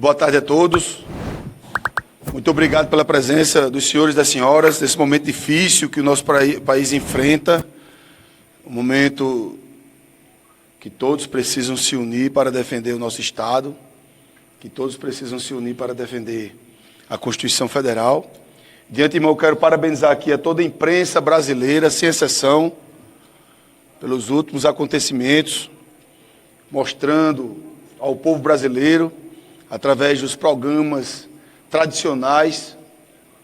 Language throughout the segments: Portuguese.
Boa tarde a todos. Muito obrigado pela presença dos senhores e das senhoras nesse momento difícil que o nosso país enfrenta, um momento que todos precisam se unir para defender o nosso Estado, que todos precisam se unir para defender a Constituição Federal. De antemão, eu quero parabenizar aqui a toda a imprensa brasileira, sem exceção, pelos últimos acontecimentos, mostrando ao povo brasileiro, através dos programas tradicionais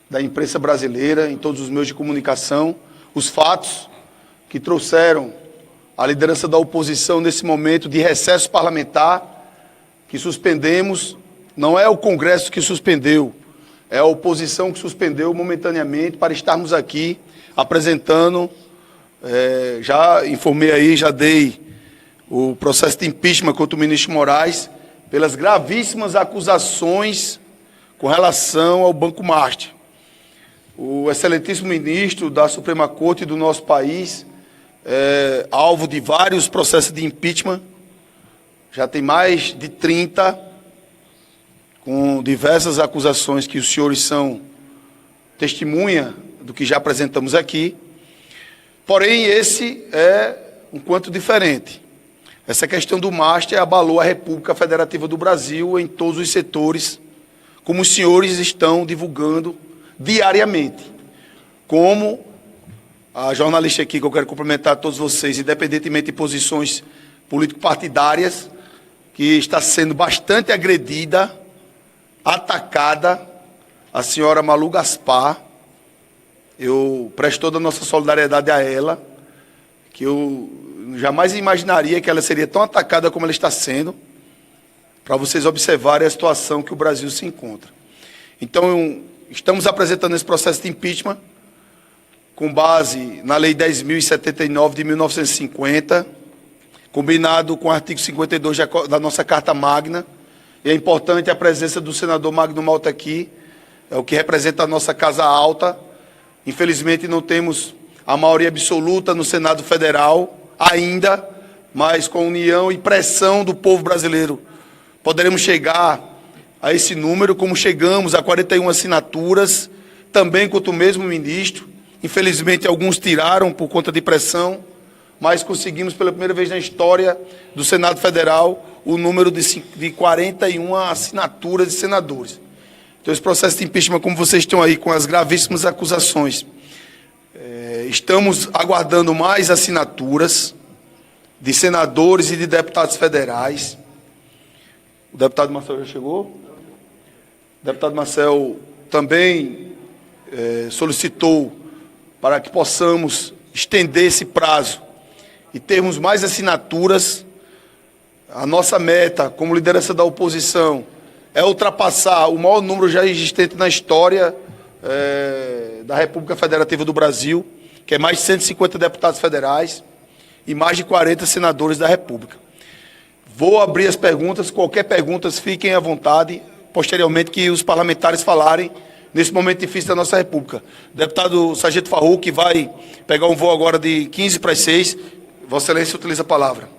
da imprensa brasileira, em todos os meios de comunicação, os fatos que trouxeram a liderança da oposição nesse momento de recesso parlamentar, que suspendemos. Não é o Congresso que suspendeu, é a oposição que suspendeu momentaneamente para estarmos aqui apresentando, já informei aí, já dei o processo de impeachment contra o ministro Moraes, pelas gravíssimas acusações com relação ao Banco Master. O excelentíssimo ministro da Suprema Corte do nosso país, alvo de vários processos de impeachment, já tem mais de 30, com diversas acusações que os senhores são testemunha do que já apresentamos aqui. Porém, esse é um quanto diferente. Essa questão do Master abalou a República Federativa do Brasil em todos os setores, como os senhores estão divulgando diariamente. Como a jornalista aqui, que eu quero cumprimentar a todos vocês, independentemente de posições político-partidárias, que está sendo bastante agredida, atacada, a senhora Malu Gaspar. Eu presto toda a nossa solidariedade a ela, que eu jamais imaginaria que ela seria tão atacada como ela está sendo, para vocês observarem a situação que o Brasil se encontra. Então, estamos apresentando esse processo de impeachment com base na Lei 10.079 de 1950, combinado com o artigo 52 da nossa Carta Magna. E é importante a presença do senador Magno Malta aqui, é o que representa a nossa Casa Alta. Infelizmente, não temos a maioria absoluta no Senado Federal ainda, mas com união e pressão do povo brasileiro, poderemos chegar a esse número, como chegamos a 41 assinaturas, também contra o mesmo ministro. Infelizmente, alguns tiraram por conta de pressão, mas conseguimos, pela primeira vez na história do Senado Federal, o número de 41 assinaturas de senadores. Então, esse processo de impeachment, como vocês estão aí com as gravíssimas acusações, estamos aguardando mais assinaturas de senadores e de deputados federais. O deputado Marcel já chegou? O deputado Marcel também solicitou para que possamos estender esse prazo e termos mais assinaturas. A nossa meta, como liderança da oposição, é ultrapassar o maior número já existente na história da República Federativa do Brasil, que é mais de 150 deputados federais e mais de 40 senadores da República. Vou abrir as perguntas, qualquer pergunta, fiquem à vontade, posteriormente que os parlamentares falarem nesse momento difícil da nossa República. O deputado Sargento Farruque vai pegar um voo agora de 15 para as 6. Vossa Excelência utiliza a palavra.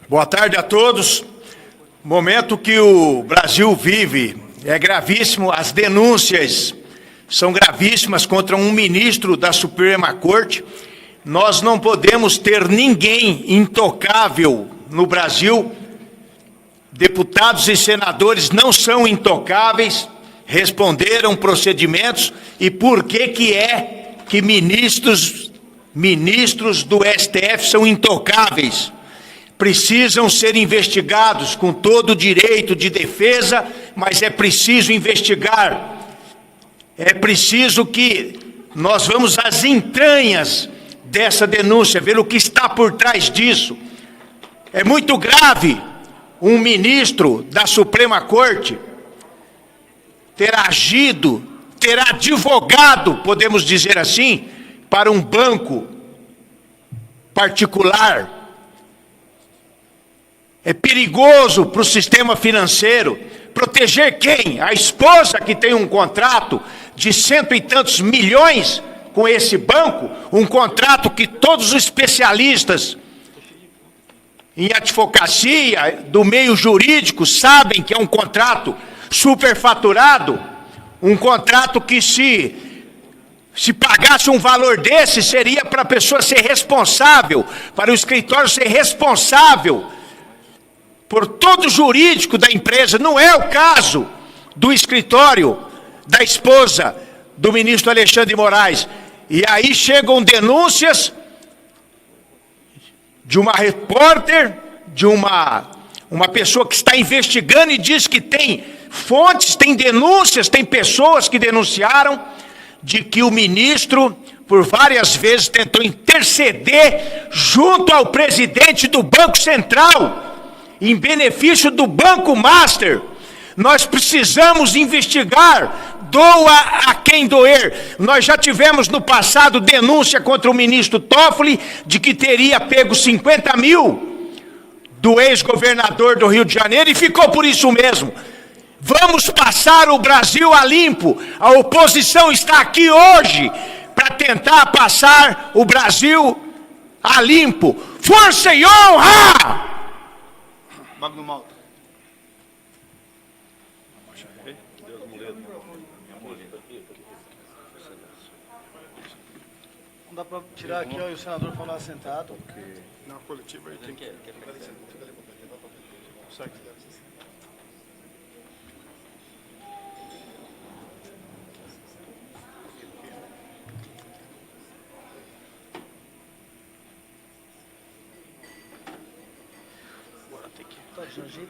Boa tarde a todos. O momento que o Brasil vive é gravíssimo, as denúncias são gravíssimas contra um ministro da Suprema Corte. Nós não podemos ter ninguém intocável no Brasil. Deputados e senadores não são intocáveis, responderam procedimentos. E por que é que ministros do STF são intocáveis? Precisam ser investigados com todo o direito de defesa, mas é preciso investigar. É preciso que nós vamos às entranhas dessa denúncia, ver o que está por trás disso. É muito grave um ministro da Suprema Corte ter agido, ter advogado, podemos dizer assim, para um banco particular. É perigoso para o sistema financeiro. Proteger quem? A esposa que tem um contrato de 100 e tantos milhões com esse banco, um contrato que todos os especialistas em advocacia, do meio jurídico, sabem que é um contrato superfaturado, um contrato que se pagasse um valor desse, seria para a pessoa ser responsável, para o escritório ser responsável por todo o jurídico da empresa. Não é o caso do escritório da esposa do ministro Alexandre de Moraes. E aí chegam denúncias de uma repórter, de uma pessoa que está investigando e diz que tem fontes, tem denúncias, tem pessoas que denunciaram de que o ministro, por várias vezes, tentou interceder junto ao presidente do Banco Central, em benefício do Banco Master. Nós precisamos investigar, doa a quem doer. Nós já tivemos no passado denúncia contra o ministro Toffoli de que teria pego 50 mil do ex-governador do Rio de Janeiro e ficou por isso mesmo. Vamos passar o Brasil a limpo. A oposição está aqui hoje para tentar passar o Brasil a limpo. Força e honra! Magno Malta. Não dá para tirar aqui, ó, e o senador falar sentado. Na coletiva aí tem que...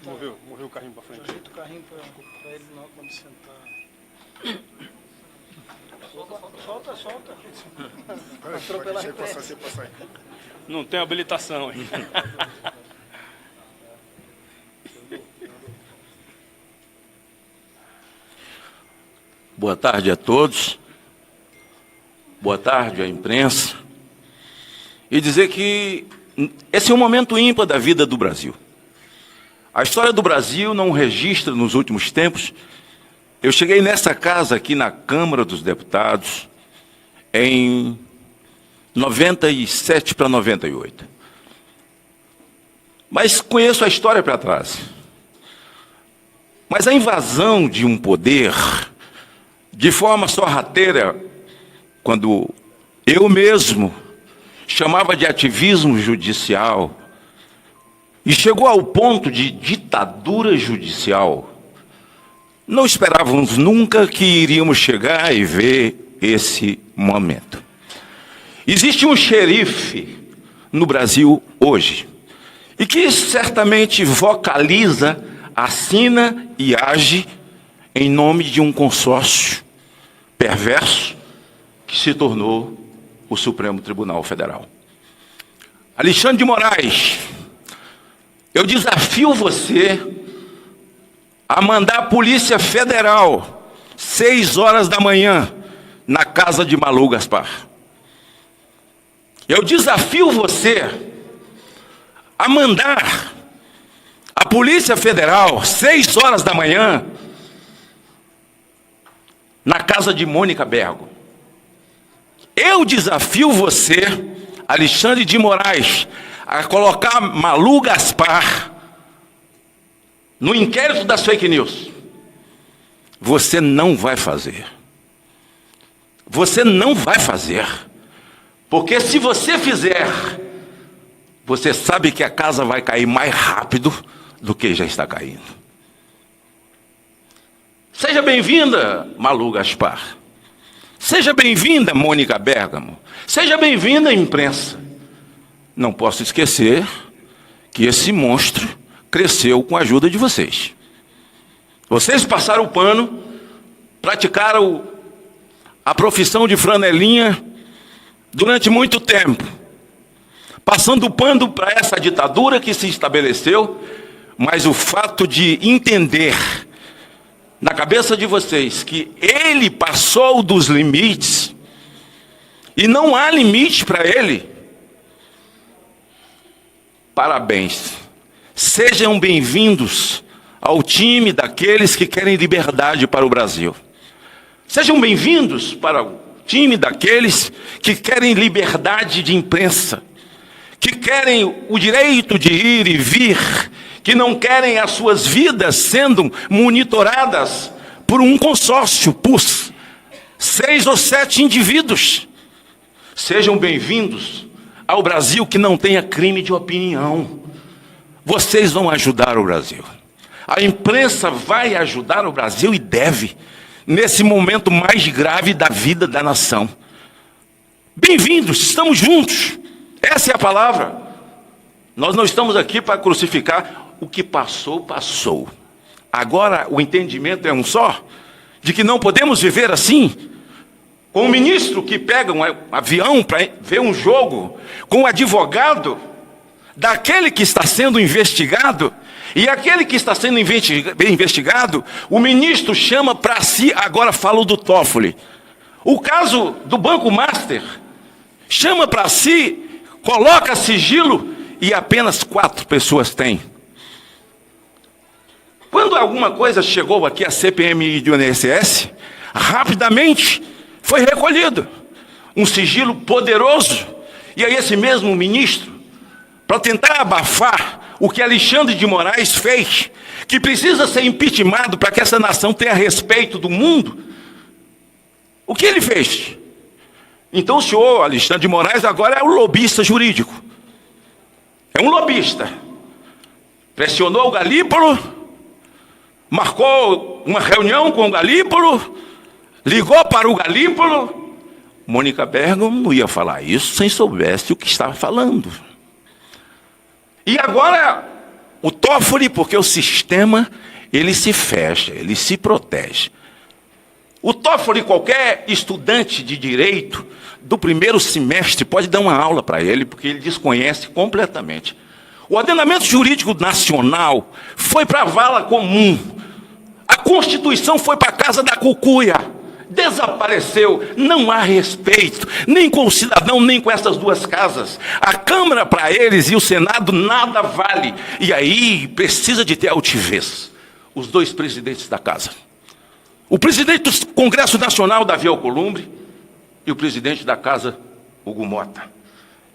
Moveu o carrinho para frente. Ajeita o carrinho para ele não, quando sentar. Solta. Atropelar a passar aí. Não tem habilitação aí. Boa tarde a todos. Boa tarde à imprensa. E dizer que esse é um momento ímpar da vida do Brasil. A história do Brasil não registra nos últimos tempos. Eu cheguei nessa casa aqui na Câmara dos Deputados em 97 para 98. Mas conheço a história para trás. Mas a invasão de um poder, de forma sorrateira, quando eu mesmo chamava de ativismo judicial, e chegou ao ponto de ditadura judicial, não esperávamos nunca que iríamos chegar e ver esse momento. Existe um xerife no Brasil hoje, e que certamente vocaliza, assina e age em nome de um consórcio perverso que se tornou o Supremo Tribunal Federal. Alexandre de Moraes, eu desafio você a mandar a Polícia Federal, 6 horas da manhã, na casa de Malu Gaspar. Eu desafio você a mandar a Polícia Federal, 6 horas da manhã, na casa de Mônica Bergo. Eu desafio você, Alexandre de Moraes, a colocar Malu Gaspar no inquérito das fake news. Você não vai fazer. Você não vai fazer. Porque se você fizer, você sabe que a casa vai cair mais rápido do que já está caindo. Seja bem-vinda, Malu Gaspar. Seja bem-vinda, Mônica Bergamo. Seja bem-vinda, imprensa. Não posso esquecer que esse monstro cresceu com a ajuda de vocês. Vocês passaram o pano, praticaram a profissão de franelinha durante muito tempo, passando o pano para essa ditadura que se estabeleceu, mas o fato de entender na cabeça de vocês que ele passou dos limites e não há limite para ele, parabéns. Sejam bem-vindos ao time daqueles que querem liberdade para o Brasil. Sejam bem-vindos para o time daqueles que querem liberdade de imprensa, que querem o direito de ir e vir, que não querem as suas vidas sendo monitoradas por um consórcio, por 6 ou 7 indivíduos. Sejam bem-vindos ao Brasil que não tenha crime de opinião. Vocês vão ajudar o Brasil. A imprensa vai ajudar o Brasil e deve, nesse momento mais grave da vida da nação. Bem-vindos, estamos juntos. Essa é a palavra. Nós não estamos aqui para crucificar. O que passou, passou. Agora o entendimento é um só, de que não podemos viver assim, com um ministro que pega um avião para ver um jogo, com um advogado daquele que está sendo investigado, e aquele que está sendo investigado, o ministro chama para si, agora falo do Toffoli, o caso do Banco Master, chama para si, coloca sigilo, e apenas 4 pessoas têm. Quando alguma coisa chegou aqui a CPMI do INSS, rapidamente foi recolhido um sigilo poderoso. E aí esse mesmo ministro, para tentar abafar o que Alexandre de Moraes fez, que precisa ser impeachmentado para que essa nação tenha respeito do mundo, o que ele fez? Então o senhor Alexandre de Moraes agora é um lobista jurídico. É um lobista. Pressionou o Galípolo, marcou uma reunião com o Galípolo, ligou para o Galípolo. Mônica Bergamo não ia falar isso sem soubesse o que estava falando. E agora o Toffoli, porque o sistema ele se fecha, ele se protege. O Toffoli, qualquer estudante de direito do primeiro semestre pode dar uma aula para ele, porque ele desconhece completamente. O ordenamento jurídico nacional foi para a vala comum. A Constituição foi para a casa da cucuia. Desapareceu. Não há respeito, nem com o cidadão, nem com essas duas casas. A Câmara para eles e o Senado nada vale. E aí precisa de ter altivez. Os 2 presidentes da casa. O presidente do Congresso Nacional, Davi Alcolumbre, e o presidente da casa, Hugo Mota.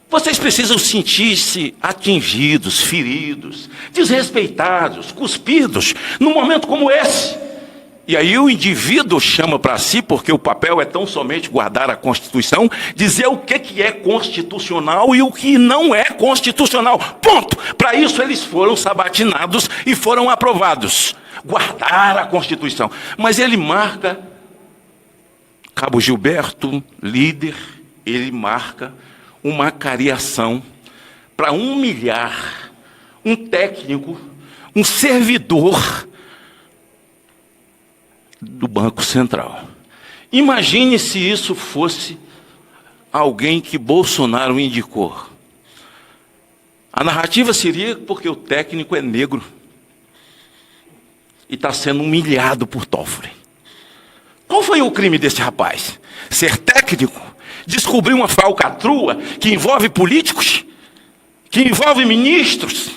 Vocês precisam sentir-se atingidos, feridos, desrespeitados, cuspidos, num momento como esse. E aí o indivíduo chama para si, porque o papel é tão somente guardar a Constituição, dizer o que é constitucional e o que não é constitucional. Ponto! Para isso eles foram sabatinados e foram aprovados. Guardar a Constituição. Mas ele marca, Cabo Gilberto, líder, ele marca uma cariação para humilhar um técnico, um servidor do Banco Central. Imagine se isso fosse alguém que Bolsonaro indicou. A narrativa seria porque o técnico é negro e está sendo humilhado por Toffoli. Qual foi o crime desse rapaz? Ser técnico? Descobrir uma falcatrua que envolve políticos? Que envolve ministros?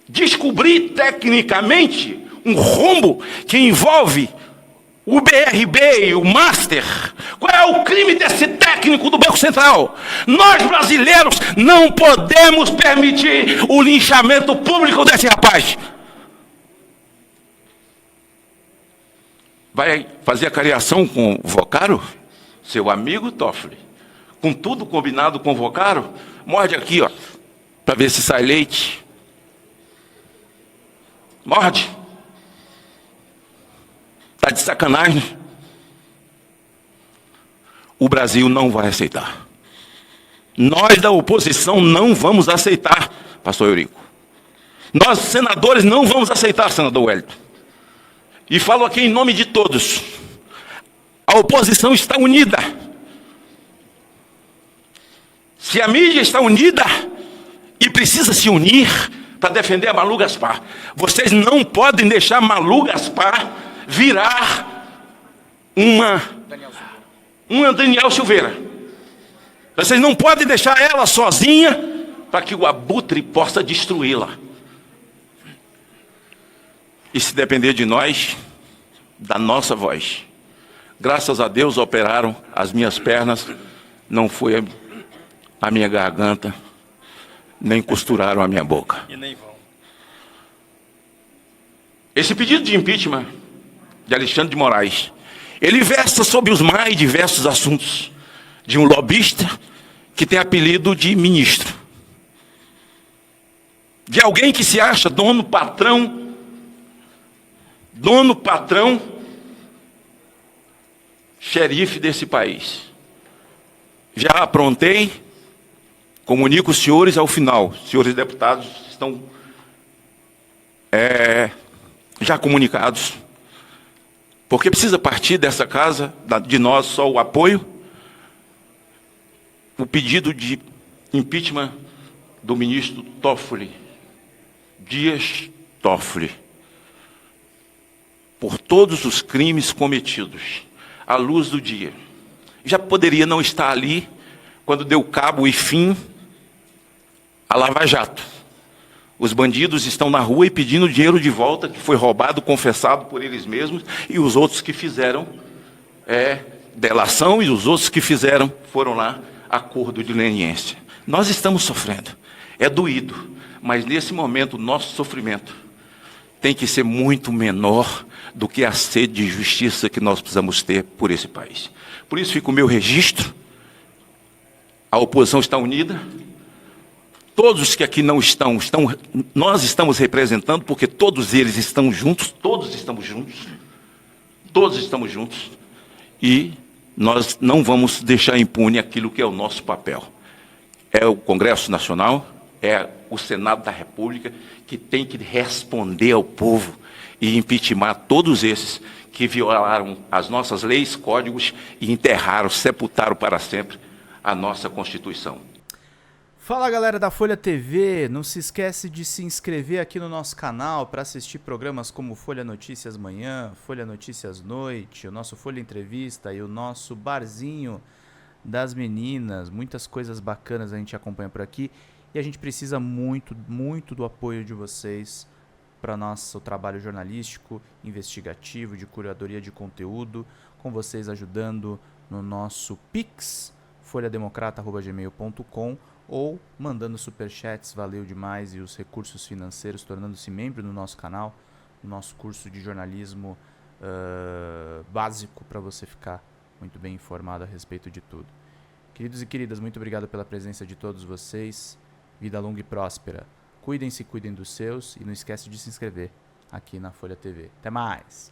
Descobrir tecnicamente um rombo que envolve o BRB e o Master? Qual é o crime desse técnico do Banco Central? Nós brasileiros não podemos permitir o linchamento público desse rapaz. Vai fazer a cariação com o Vocaro? Seu amigo Toffoli. Com tudo combinado com o Vocaro? Morde aqui, ó, para ver se sai leite. Morde. Está de sacanagem. O Brasil não vai aceitar. Nós da oposição não vamos aceitar, pastor Eurico. Nós, senadores, não vamos aceitar, senador Wellington. E falo aqui em nome de todos. A oposição está unida. Se a mídia está unida e precisa se unir para defender a Malu Gaspar, vocês não podem deixar a Malu Gaspar virar uma Daniel Silveira. Vocês não podem deixar ela sozinha para que o abutre possa destruí-la. E se depender de nós, da nossa voz, Graças a Deus operaram as minhas pernas, não foi a minha garganta, nem costuraram a minha boca. E nem vão. Esse pedido de impeachment de Alexandre de Moraes, ele versa sobre os mais diversos assuntos de um lobista que tem apelido de ministro. De alguém que se acha dono, patrão, xerife desse país. Já aprontei, comunico os senhores ao final. Senhores deputados estão já comunicados, porque precisa partir dessa casa, de nós só o apoio, o pedido de impeachment do ministro Dias Toffoli, por todos os crimes cometidos, à luz do dia. Já poderia não estar ali quando deu cabo e fim a Lava Jato. Os bandidos estão na rua e pedindo dinheiro de volta, que foi roubado, confessado por eles mesmos, e os outros que fizeram delação, e os outros que fizeram foram lá, acordo de leniência. Nós estamos sofrendo, é doído, mas nesse momento o nosso sofrimento tem que ser muito menor do que a sede de justiça que nós precisamos ter por esse país. Por isso fica o meu registro, a oposição está unida, todos os que aqui não estão, nós estamos representando, porque todos eles estão juntos, todos estamos juntos, e nós não vamos deixar impune aquilo que é o nosso papel. É o Congresso Nacional, é o Senado da República, que tem que responder ao povo e impeachment todos esses que violaram as nossas leis, códigos e enterraram, sepultaram para sempre a nossa Constituição. Fala galera da Folha TV, não se esquece de se inscrever aqui no nosso canal para assistir programas como Folha Notícias Manhã, Folha Notícias Noite, o nosso Folha Entrevista e o nosso Barzinho das Meninas. Muitas coisas bacanas a gente acompanha por aqui e a gente precisa muito, muito do apoio de vocês para nosso trabalho jornalístico, investigativo, de curadoria de conteúdo, com vocês ajudando no nosso Pix, folhademocrata@gmail.com, ou mandando superchats, valeu demais, e os recursos financeiros, tornando-se membro do nosso canal, no nosso curso de jornalismo básico, para você ficar muito bem informado a respeito de tudo. Queridos e queridas, muito obrigado pela presença de todos vocês, vida longa e próspera. Cuidem-se, cuidem dos seus, e não esquece de se inscrever aqui na Folha TV. Até mais!